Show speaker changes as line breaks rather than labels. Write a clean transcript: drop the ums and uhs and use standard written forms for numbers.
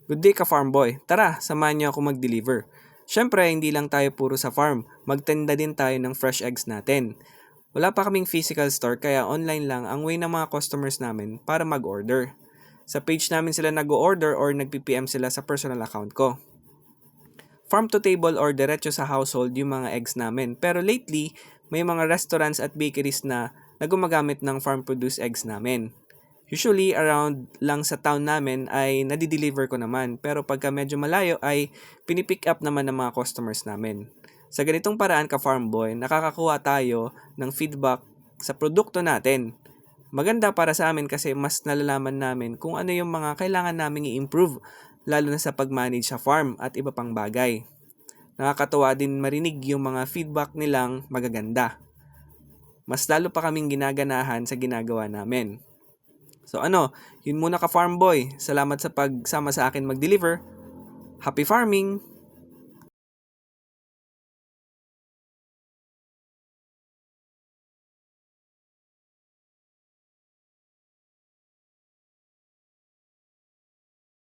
Good day ka farm boy. Tara, samahan niyo ako mag-deliver. Siyempre, hindi lang tayo puro sa farm. Magtenda din tayo ng fresh eggs natin. Wala pa kaming physical store kaya online lang ang way ng mga customers namin para mag-order. Sa page namin sila nag-order or nag-PPM sila sa personal account ko. Farm to table or diretso sa household yung mga eggs namin. Pero lately, may mga restaurants at bakeries na gumagamit ng farm produced eggs namin. Usually, around lang sa town namin ay nadi-deliver ko naman. Pero pagka medyo malayo ay pinipick up naman ng mga customers namin. Sa ganitong paraan ka farm boy, nakakakuha tayo ng feedback sa produkto natin. Maganda para sa amin kasi mas nalalaman namin kung ano yung mga kailangan naming i-improve, lalo na sa pag-manage sa farm at iba pang bagay. Nakakatuwa din marinig yung mga feedback nilang magaganda. Mas lalo pa kaming ginaganahan sa ginagawa namin. So yun muna ka farm boy. Salamat sa pagsama sa akin mag-deliver. Happy farming!